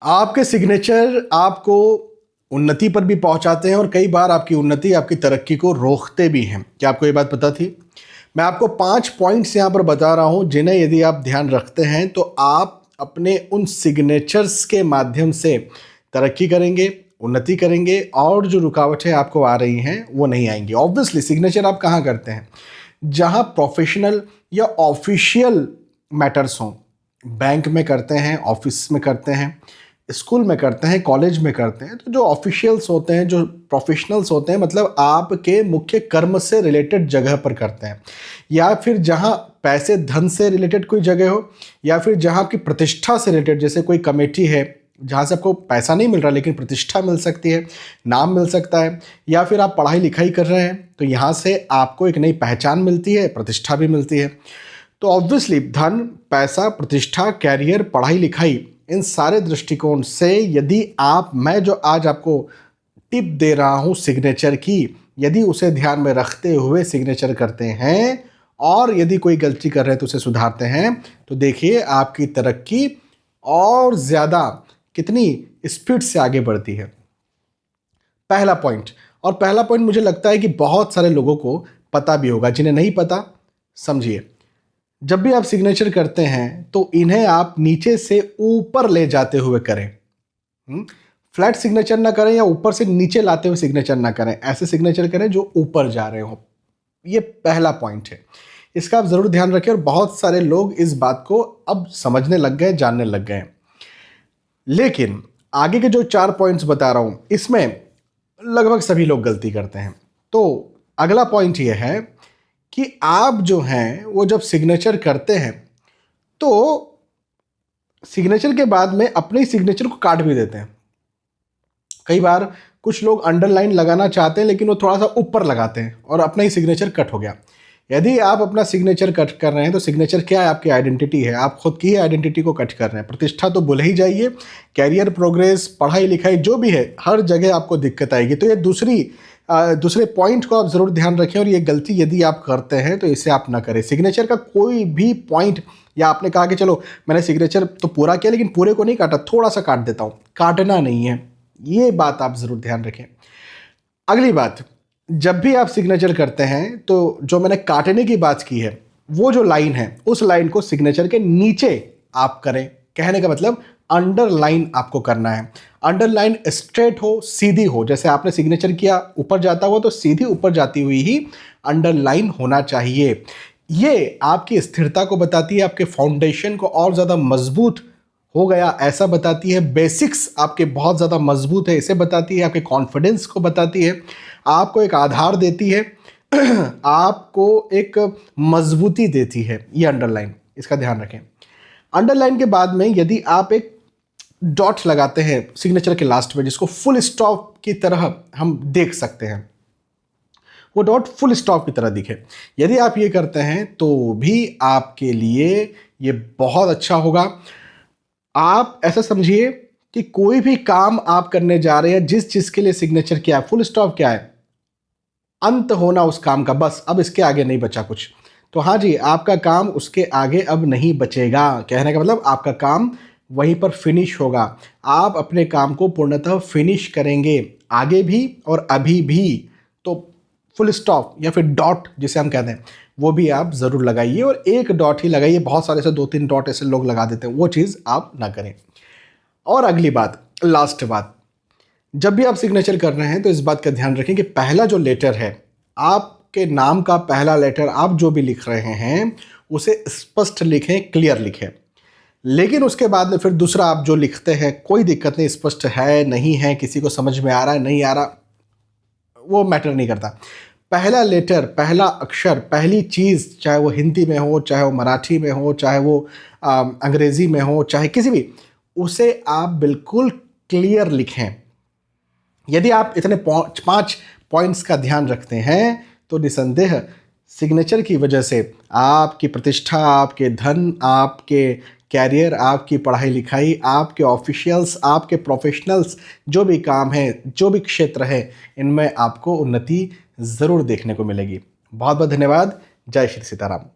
आपके सिग्नेचर आपको उन्नति पर भी पहुंचाते हैं और कई बार आपकी उन्नति, आपकी तरक्की को रोकते भी हैं। क्या आपको ये बात पता थी? मैं आपको 5 पॉइंट्स यहाँ पर बता रहा हूँ जिन्हें यदि आप ध्यान रखते हैं तो आप अपने उन सिग्नेचर्स के माध्यम से तरक्की करेंगे, उन्नति करेंगे और जो रुकावटें आपको आ रही हैं वो नहीं आएंगी। ऑब्वियसली सिग्नेचर आप कहाँ करते हैं? जहाँ प्रोफेशनल या ऑफिशियल मैटर्स हों। बैंक में करते हैं, ऑफिस में करते हैं, स्कूल में करते हैं, कॉलेज में करते हैं। तो जो ऑफिशियल्स होते हैं, जो प्रोफेशनल्स होते हैं, मतलब आपके मुख्य कर्म से रिलेटेड जगह पर करते हैं, या फिर जहां पैसे धन से रिलेटेड कोई जगह हो, या फिर जहां आपकी प्रतिष्ठा से रिलेटेड, जैसे कोई कमेटी है जहाँ से आपको पैसा नहीं मिल रहा लेकिन प्रतिष्ठा मिल सकती है, नाम मिल सकता है, या फिर आप पढ़ाई लिखाई कर रहे हैं तो यहाँ से आपको एक नई पहचान मिलती है, प्रतिष्ठा भी मिलती है। तो ऑब्वियसली धन, पैसा, प्रतिष्ठा, कैरियर, पढ़ाई लिखाई, इन सारे दृष्टिकोण से यदि मैं जो आज आपको टिप दे रहा हूँ सिग्नेचर की, यदि उसे ध्यान में रखते हुए सिग्नेचर करते हैं और यदि कोई गलती कर रहे हैं तो उसे सुधारते हैं, तो देखिए आपकी तरक्की और ज़्यादा कितनी स्पीड से आगे बढ़ती है। पहला पॉइंट मुझे लगता है कि बहुत सारे लोगों को पता भी होगा, जिन्हें नहीं पता समझिए। जब भी आप सिग्नेचर करते हैं तो इन्हें आप नीचे से ऊपर ले जाते हुए करें। फ्लैट सिग्नेचर ना करें या ऊपर से नीचे लाते हुए सिग्नेचर ना करें, ऐसे सिग्नेचर करें जो ऊपर जा रहे हो। ये पहला पॉइंट है, इसका आप ज़रूर ध्यान रखें। और बहुत सारे लोग इस बात को अब समझने लग गए, जानने लग गए। लेकिन आगे के जो 4 पॉइंट्स बता रहा हूं इसमें लगभग सभी लोग गलती करते हैं। तो अगला पॉइंट ये है कि आप जो हैं वो जब सिग्नेचर करते हैं तो सिग्नेचर के बाद में अपने सिग्नेचर को काट भी देते हैं। कई बार कुछ लोग अंडरलाइन लगाना चाहते हैं लेकिन वो थोड़ा सा ऊपर लगाते हैं और अपना ही सिग्नेचर कट हो गया। यदि आप अपना सिग्नेचर कट कर रहे हैं तो सिग्नेचर क्या है? आपकी आइडेंटिटी है। आप खुद की आइडेंटिटी को कट कर रहे हैं। प्रतिष्ठा तो भूल ही जाइए, कैरियर, प्रोग्रेस, पढ़ाई लिखाई जो भी है, हर जगह आपको दिक्कत आएगी। तो ये दूसरे पॉइंट को आप ज़रूर ध्यान रखें और ये गलती यदि आप करते हैं तो इसे आप ना करें। सिग्नेचर का कोई भी पॉइंट, या आपने कहा कि चलो मैंने सिग्नेचर तो पूरा किया लेकिन पूरे को नहीं काटा, थोड़ा सा काट देता हूँ, काटना नहीं है। ये बात आप ज़रूर ध्यान रखें। अगली बात, जब भी आप सिग्नेचर करते हैं तो जो मैंने काटने की बात की है, वो जो लाइन है उस लाइन को सिग्नेचर के नीचे आप करें। कहने का मतलब अंडरलाइन आपको करना है। अंडरलाइन स्ट्रेट हो, सीधी हो। जैसे आपने सिग्नेचर किया ऊपर जाता हुआ, तो सीधी ऊपर जाती हुई ही अंडरलाइन होना चाहिए। ये आपकी स्थिरता को बताती है, आपके फाउंडेशन को और ज़्यादा मजबूत हो गया ऐसा बताती है। बेसिक्स आपके बहुत ज़्यादा मजबूत है इसे बताती है। आपके कॉन्फिडेंस को बताती है, आपको एक आधार देती है, आपको एक मजबूती देती है ये अंडरलाइन। इसका ध्यान रखें। अंडरलाइन के बाद में यदि आप एक डॉट लगाते हैं सिग्नेचर के लास्ट में, जिसको फुल स्टॉप की तरह हम देख सकते हैं, वो डॉट फुल स्टॉप की तरह दिखे, यदि आप ये करते हैं तो भी आपके लिए ये बहुत अच्छा होगा। आप ऐसा समझिए कि कोई भी काम आप करने जा रहे हैं, जिस चीज़ के लिए सिग्नेचर किया है, फुल स्टॉप क्या है? अंत होना उस काम का, बस अब इसके आगे नहीं बचा कुछ। तो हाँ जी, आपका काम उसके आगे अब नहीं बचेगा। कहने का मतलब आपका काम वहीं पर फिनिश होगा। आप अपने काम को पूर्णतः फिनिश करेंगे, आगे भी और अभी भी। तो फुल स्टॉप या फिर डॉट जिसे हम कहते हैं, वो भी आप ज़रूर लगाइए, और एक डॉट ही लगाइए। बहुत सारे से 2-3 डॉट ऐसे लोग लगा देते हैं, वो चीज़ आप ना करें। और अगली बात, लास्ट बात, जब भी आप सिग्नेचर कर रहे हैं तो इस बात का ध्यान रखें कि पहला जो लेटर है, आपके नाम का पहला लेटर आप जो भी लिख रहे हैं उसे स्पष्ट लिखें, क्लियर लिखें। लेकिन उसके बाद में फिर दूसरा आप जो लिखते हैं, कोई दिक्कत नहीं, स्पष्ट है नहीं है, किसी को समझ में आ रहा है नहीं आ रहा, वो मैटर नहीं करता। पहला लेटर, पहला अक्षर, पहली चीज़, चाहे वो हिंदी में हो, चाहे वो मराठी में हो, चाहे वो अंग्रेज़ी में हो, चाहे किसी भी, उसे आप बिल्कुल क्लियर लिखें। यदि आप इतने 5 पॉइंट्स का ध्यान रखते हैं तो निसंदेह सिग्नेचर की वजह से आपकी प्रतिष्ठा, आपके धन, आपके कैरियर, आपकी पढ़ाई लिखाई, आपके ऑफिशियल्स, आपके प्रोफेशनल्स, जो भी काम है, जो भी क्षेत्र है, इनमें आपको उन्नति ज़रूर देखने को मिलेगी। बहुत बहुत धन्यवाद। जय श्री सीताराम।